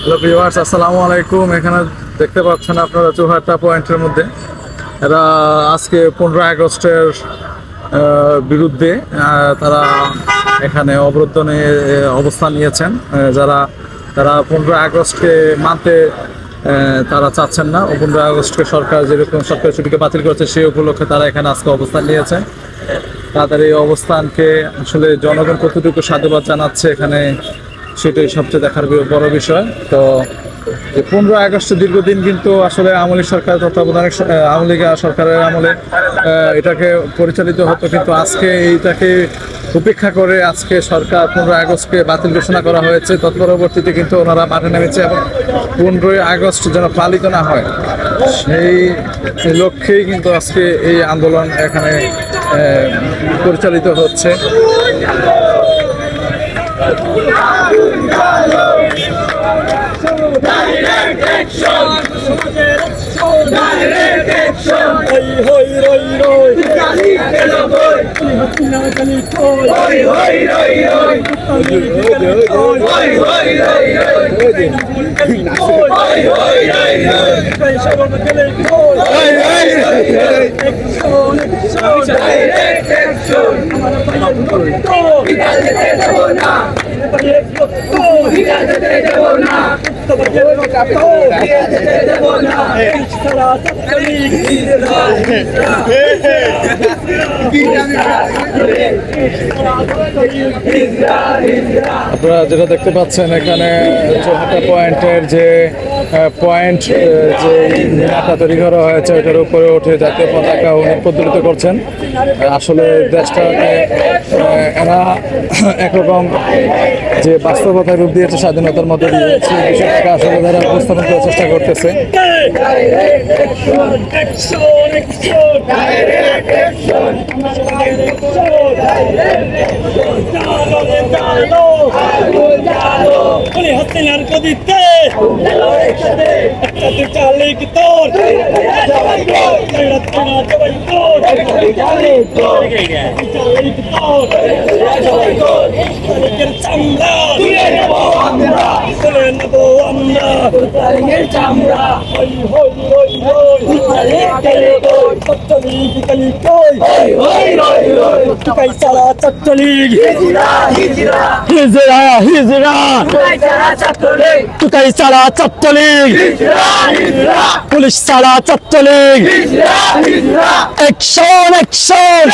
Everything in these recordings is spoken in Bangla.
হ্যালো ভিউয়ার্স, আসসালামু আলাইকুম। এখানে দেখতে পাচ্ছেন আপনারা চৌহাট্টা পয়েন্টের মধ্যে এরা আজকে 15 আগস্টের বিরুদ্ধে তারা এখানে অবরোধ নিয়ে অবস্থান নিয়েছেন। তারা 15 আগস্টকে মানতে তারা চাচ্ছেন না। 15 আগস্টকে সরকার যেরকম সরকারি ছুটিকে বাতিল করেছে সেই উপলক্ষে তারা এখানে আজকে অবস্থান নিয়েছেন। তাদের এই অবস্থানকে আসলে জনগণ কতটুকু সাধুবাদ জানাচ্ছে এখানে, সেটাই সবচেয়ে দেখার বড় বিষয়। তো 15 আগস্ট দীর্ঘদিন কিন্তু আসলে আওয়ামী লীগ সরকার তত্ত্বাবধানে আওয়ামী লীগ সরকারের আমলে এটাকে পরিচালিত হতো, কিন্তু আজকে এইটাকে উপেক্ষা করে আজকে সরকার 15 আগস্টকে বাতিল ঘোষণা করা হয়েছে। তৎপরবর্তীতে কিন্তু ওনারা মাঠে নেমেছে এবং 15 আগস্ট যেন পালিত না হয় সেই লক্ষ্যেই কিন্তু আজকে এই আন্দোলন এখানে পরিচালিত হচ্ছে। Direct action! Direct action! Hoi hoi roi roi! Kali kelo boy! Hatina kali koi! Hoi hoi roi roi! Kali kelo koi! Hoi hoi roi roi! Hoi hoi roi roi! Kai sharon kali koi! Hoi hoi roi roi! Action! Action! Direct action! Hamara bhai to! Bidal dete debo na! Bidal dete debo na! আপনারা যেটা দেখতে পাচ্ছেন এখানে চৌহাট্টা পয়েন্টের যে পয়েন্ট যে মিনারটা তৈরি করা হয়েছে ওইটার উপরে উঠে জাতীয় পতাকা উনি প্রজ্বলিত করছেন। আসলে দেশটাকে এরা একরকম যে বাস্তবতায় রূপ দিয়েছে স্বাধীনতার মধ্যে দিয়েছে, বিষয়টাকে আসলে তারা উপস্থাপন করার চেষ্টা করতেছে। পুলিশ ছাড়া ছাত্রলীগ, অ্যাকশন অ্যাকশন,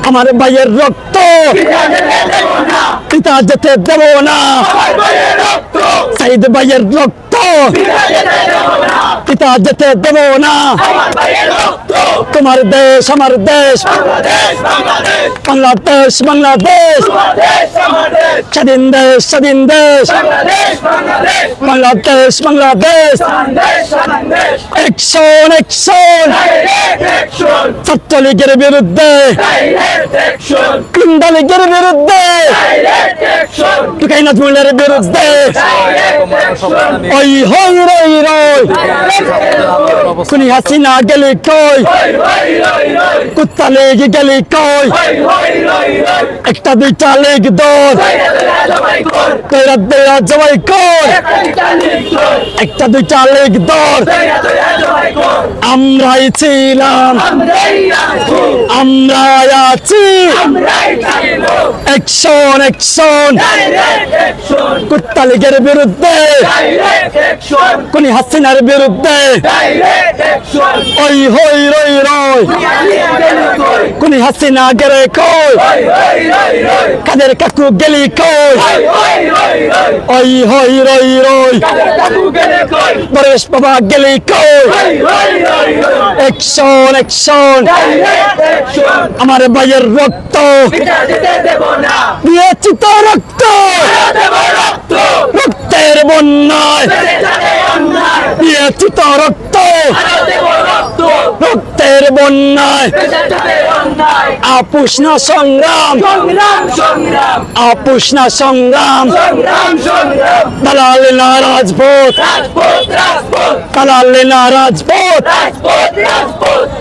আমার ভাইয়ের রক্ত পিতা যেতে দেব না, সাইদ ভাইয়ের রক্ত পিতা যেতে দেব না। তোমার দেশ আমার দেশ, বাংলাদেশ বাংলাদেশ, স্বাধীন দেশ স্বাধীন দেশ, বাংলাদেশ বাংলাদেশ। অ্যাকশন অ্যাকশন, ছাত্রলীগের বিরুদ্ধে, ইন্ডা লীগের বিরুদ্ধে, টুকাইনাথমূলের বিরুদ্ধে, ওই হই রই রই, খুনি হাসিনা গেলি কই, কুত্তা লীগ গেলি কই, একটা দুইটা লীগ দৌড়, তৈরা তৈরা জবাই কর, একটা দুইটা লীগ দৌড়। আমরাই ছিলাম আমরাই আছি, অ্যাকশন অ্যাকশন, কুত্তা লীগের বিরুদ্ধে, খুনি হাসিনার বিরুদ্ধে, ওই হই রই রই, খুনি হাসিনা গেলে কই, কাদের কাকু গেলি কই, ওই হই রই রই, পরেশ বাবা গেলি কই। অ্যাকশন অ্যাকশন, আমার ভাইয়ের রক্ত দিয়েছি তো রক্ত, রক্তের বন্যায় দিয়েছি তো রক্ত, রক্তের বন্যায় আপোষ না সংগ্রাম, আপোষ না সংগ্রাম, দালাল না রাজপথ, দালাল না রাজপথ,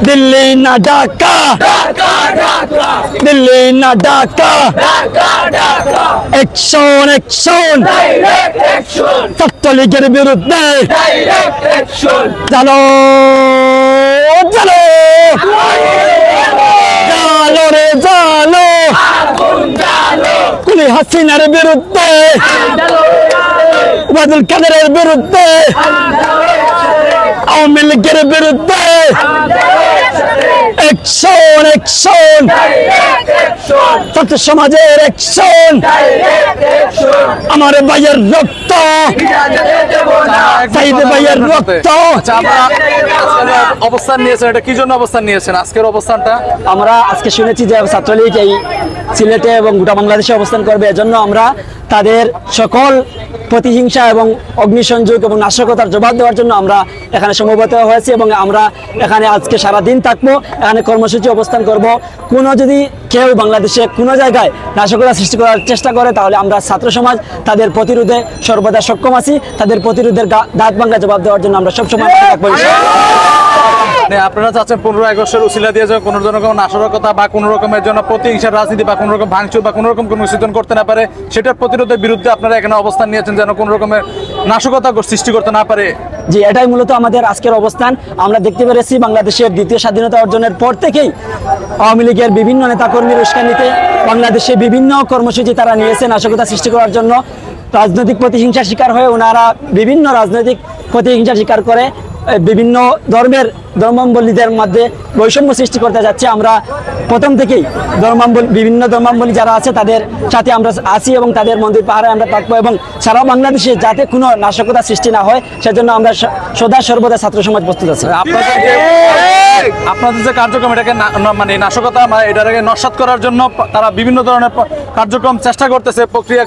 দিল্লি না ঢাকা, দিল্লি না ঢাকা। অ্যাকশন অ্যাকশন, ছাত্রলীগের বিরুদ্ধে জালো জালো জালো রে জালো কুলি হাসিনার বিরুদ্ধে ওবায়দুল কাদেরের বিরুদ্ধে আওয়ামী লীগের বিরুদ্ধে অ্যাকশন অ্যাকশন ছাত্র সমাজের অ্যাকশন আমার ভাইয়ের রক্ত সাইদ ভাইয়ের রক্ত। আচ্ছা, আপনারা আজকের অবস্থান নিয়েছেন, এটা কি জন্য অবস্থান নিয়েছেন আজকের অবস্থানটা? আমরা আজকে শুনেছি যে ছাত্রলীগ এই সিলেটে এবং গোটা বাংলাদেশে অবস্থান করবে, এজন্য আমরা তাদের সকল প্রতিহিংসা এবং অগ্নিসংযোগ এবং নাশকতার জবাব দেওয়ার জন্য আমরা এখানে সমবেত হয়েছি এবং আমরা এখানে আজকে সারাদিন থাকবো, এখানে কর্মসূচি অবস্থান করব। কোনো যদি কেউ বাংলাদেশে কোনো জায়গায় নাশকতা সৃষ্টি করার চেষ্টা করে তাহলে আমরা ছাত্র সমাজ তাদের প্রতিরোধে সর্বদা সক্ষম আছি, তাদের প্রতিরোধের দাঁত ভাঙা জবাব দেওয়ার জন্য আমরা সবসময় থাকবো। আপনারা চাচ্ছেন 15 আগস্টের উসিলা দিয়ে যে কোনো ধরনের কোনো নাশকতা বা কোনো রকমের জন্য প্রতিহিংসার রাজনীতি বা কোনো রকম ভাঙচুর বা কোনো রকম কোনো নিষেধন করতে না পারে, সেটার প্রতিরোধের বিরুদ্ধে আপনারা এখানে অবস্থান নিয়েছেন যেন কোনো রকমের নাশকতা সৃষ্টি করতে না পারে। জি, এটাই মূলত আমাদের আজকের অবস্থান। আমরা দেখতে পেরেছি বাংলাদেশের দ্বিতীয় স্বাধীনতা অর্জনের পর থেকেই আওয়ামী লীগের বিভিন্ন নেতাকর্মীর উস্কানিতে বাংলাদেশে বিভিন্ন কর্মসূচি তারা নিয়েছে নাশকতা সৃষ্টি করার জন্য। রাজনৈতিক প্রতিহিংসার শিকার হয়ে ওনারা বিভিন্ন রাজনৈতিক প্রতিহিংসার শিকার করে বিভিন্ন ধর্মাবলীদের মধ্যে বৈষম্য সৃষ্টি করতে যাচ্ছে। আমরা প্রথম থেকেই বিভিন্ন ধর্মাবলী যারা আছে তাদের সাথে আমরা আছি এবং তাদের মন্দির পাহাড়ে আমরা থাকবো এবং সারা বাংলাদেশে যাতে কোনো নাশকতা সৃষ্টি না হয় সেজন্য আমরা সদা সর্বদা ছাত্র সমাজ প্রস্তুত আছে। আপনাদের যে কার্যক্রম এটাকে মানে নাশকতা এটাকে নস্যাৎ করার জন্য তারা বিভিন্ন ধরনের কার্যক্রম চেষ্টা করতেছে, প্রক্রিয়া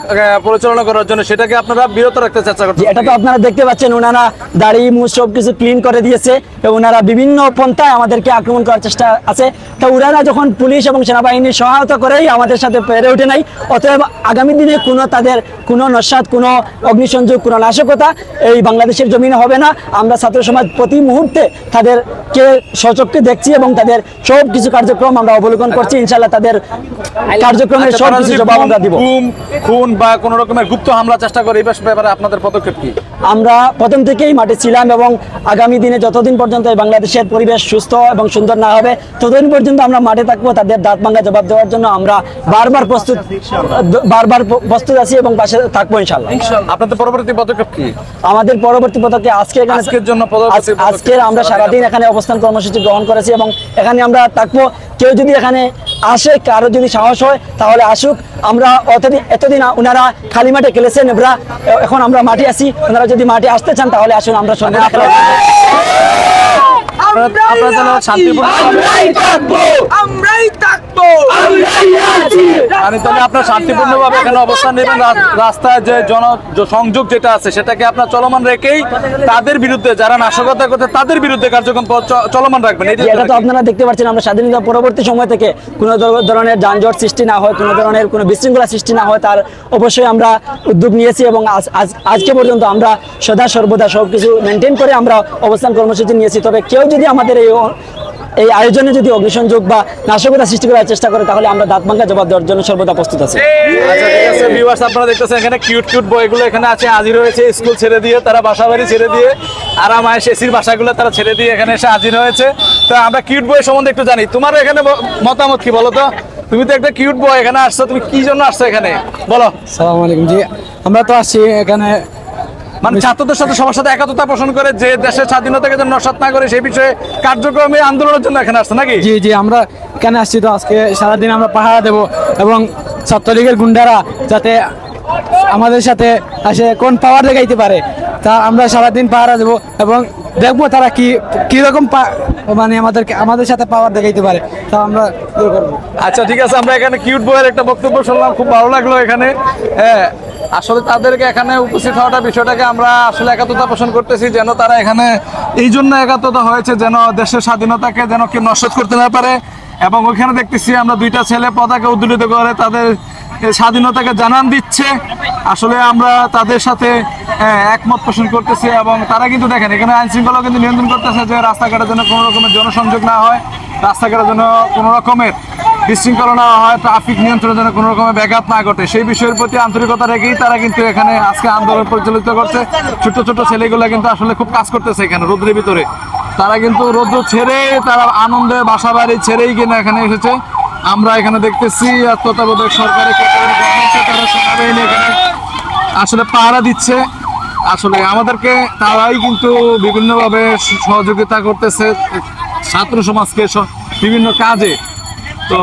পরিচালনা করার জন্য, সেটাকে আপনারা বিরত রাখতে চেষ্টা করছেন। এটা তো আপনারা দেখতে পাচ্ছেন, ওনারা দাড়ি মুখ সব কিছু ক্লিন করে দিয়েছে এবং ওনারা বিভিন্ন পন্থায় আমাদেরকে আক্রমণ করার চেষ্টা আছে। তো ওনারা যখন পুলিশ এবং সেনাবাহিনীর সহায়তা করেই আমাদের সাথে পেরে ওঠে নাই, অতএব আগামী দিনে তাদের কোনো নস্যাৎ, কোনো অগ্নিসংযোগ, কোনো নাশকতা এই বাংলাদেশের জমিনে হবে না। আমরা ছাত্র সমাজ প্রতি মুহূর্তে তাদেরকে সচক্ষে দেখছি এবং তাদের সব কিছু কার্যক্রম আমরা অবলোকন করছি। ইনশাআল্লাহ তাদের কার্যক্রমের সব কিছু জবাব আমরা দিব। খুন বা কোনো রকমের গুপ্ত হামলা চেষ্টা করে এই ব্যাপারে আপনাদের পদক্ষেপ কি? আমরা প্রথম থেকেই মাঠে ছিলাম এবং আগামী দিনে যতদিন পর্যন্ত এই বাংলাদেশের পরিবেশ সুস্থ এবং সুন্দর না হবে ততদিন পর্যন্ত আমরা মাঠে থাকবো। তাদের দাঁত ভাঙা জবাব দেওয়ার জন্য আমরা বারবার প্রস্তুত আছি এবং পাশে থাকবো ইনশাআল্লাহ। আপনাদের পরবর্তী পদক্ষেপ কি? আমাদের পরবর্তী পদক্ষেপ আজকে আমরা সারাদিন এখানে অবস্থান কর্মসূচি গ্রহণ করেছি এবং এখানে আমরা থাকবো। কেউ যদি এখানে আসে, কারো যদি সাহস হয় তাহলে আসুক। আমরা এতদিন ওনারা খালি মাঠে খেলেছেন, এখন আমরা মাঠে আছি, ওনারা যদি মাঠে আসতে চান তাহলে আসুন। আমরা শান্তিপূর্ণভাবে এখানে অবস্থান নেবেন। রাস্তায় যে জনসংযোগ যেটা আছে সেটাকে আপনার চলমান রেখেই তাদের বিরুদ্ধে যারা নাশকতা করছে তাদের বিরুদ্ধে কার্যক্রম চলমান রাখবেন। এটা তো আপনারা দেখতে পাচ্ছেন, আমরা স্বাধীনতা পরবর্তী সময় থেকে কোনো ধরনের যানজট সৃষ্টি না হয়, কোনো ধরনের কোনো বিশৃঙ্খলা সৃষ্টি না হয় তার অবশ্যই আমরা উদ্যোগ নিয়েছি এবং আজকে পর্যন্ত আমরা সদা সর্বদা সব কিছু মেনটেন করে আমরা অবস্থান কর্মসূচি নিয়েছি। তবে কেউ যদি আমাদের এই আয়োজনে যদি অগ্নিসংযোগ বা নাশকতা সৃষ্টি করার চেষ্টা করে তাহলে আমরা দাঁত ভাঙা জবাব দেওয়ার জন্য সর্বদা প্রস্তুত আছি। আচ্ছা, ঠিক আছে ভিউয়ার্স, আপনারা দেখতেছেন এখানে কিউট বয়গুলো এখানে আছে, হাজির হয়েছে স্কুল ছেড়ে দিয়ে, তারা বাসাবাড়ি ছেড়ে দিয়ে, আরামায় এসির বাসাগুলো তারা ছেড়ে দিয়ে এখানে এসে হাজির হয়েছে। তো আমরা কিউট বয় সম্বন্ধে একটু জানি, তোমার এখানে মতামত কি বলো তো? তুমি তো একটা কিউট বয়, এখানে আসছো, তুমি কি জন্য আসছো এখানে বলো? আসসালামু আলাইকুম। জি, আমরা তো আসছি এখানে মানে ছাত্রদের সাথে সবার সাথে একতা পোষণ করে যে দেশের স্বাধীনতাকে যেন নস্যাৎ না করে সেই বিষয়ে কার্যক্রমে আন্দোলনের জন্য এখানে আসছে নাকি? জি জি, আমরা এখানে আসছি। তো আজকে সারাদিন আমরা পাহারা দেব এবং ছাত্রলীগের গুন্ডারা যাতে আমাদের সাথে আসে কোন পাওয়ার দেখাইতে পারে তা আমরা সারাদিন পাহারা দেব এবং দেখবো তারা কিরকম মানে আমাদের সাথে পাওয়ার দেখাইতে পারে তা আমরা করবো। আচ্ছা, ঠিক আছে, আমরা এখানে কিউট বয়ের একটা বক্তব্য শুনলাম, খুব ভালো লাগলো এখানে। হ্যাঁ, আসলে তাদেরকে এখানে উপস্থিত হওয়াটা বিষয়টাকে আমরা আসলে একাত্মতা পোষণ করতেছি, যেন তারা এখানে এই জন্য একাত্মতা হয়েছে যেন দেশের স্বাধীনতাকে যেন কেউ নস্যাৎ করতে না পারে। এবং ওইখানে দেখতেছি আমরা দুইটা ছেলে পতাকা উদ্দোলিত করে তাদের স্বাধীনতাকে জানান দিচ্ছে। আসলে আমরা তাদের সাথে একমত পোষণ করতেছি এবং তারা কিন্তু দেখেন এখানে আইন শৃঙ্খলা কিন্তু নিয়ন্ত্রণ করতেছে যে রাস্তাঘাটের জন্য কোনো রকমের জনসংযোগ না হয়, রাস্তাঘাটের জন্য কোনো রকমের বিশৃঙ্খলা না হয়, ট্রাফিক নিয়ন্ত্রণের জন্য কোনো রকমের ব্যাঘাত না ঘটে, সেই বিষয়ের প্রতি আন্তরিকতা রেখেই তারা কিন্তু এখানে আজকে আন্দোলন পরিচালিত করছে। ছোট ছোট ছেলেগুলো কিন্তু আসলে খুব কাজ করতেছে এখানে রোদ্রের ভিতরে, তারা কিন্তু রোদ্র ছেড়ে তারা আনন্দে বাসা বাড়ি ছেড়েই কিনা এখানে এসেছে। আমরা এখানে দেখতেছি তত্ত্বাবধায়ক সরকারের তারা সেনাবাহিনী এখানে আসলে পাহারা দিচ্ছে। আসলে আমাদেরকে তারাই কিন্তু বিভিন্নভাবে সহযোগিতা করতেছে ছাত্র সমাজকে বিভিন্ন কাজে। তো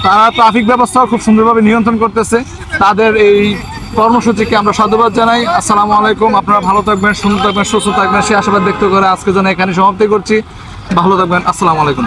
তারা ট্রাফিক ব্যবস্থাও খুব সুন্দরভাবে নিয়ন্ত্রণ করতেছে। তাদের এই কর্মসূচিকে আমরা সাধুবাদ জানাই। আসসালামু আলাইকুম। আপনারা ভালো থাকবেন, সুন্দর থাকবেন, সুস্থ থাকবেন সেই আশাবাদ ব্যক্ত করে আজকে যেন এখানে সমাপ্তি করছি। ভালো থাকবেন। আসসালামু আলাইকুম।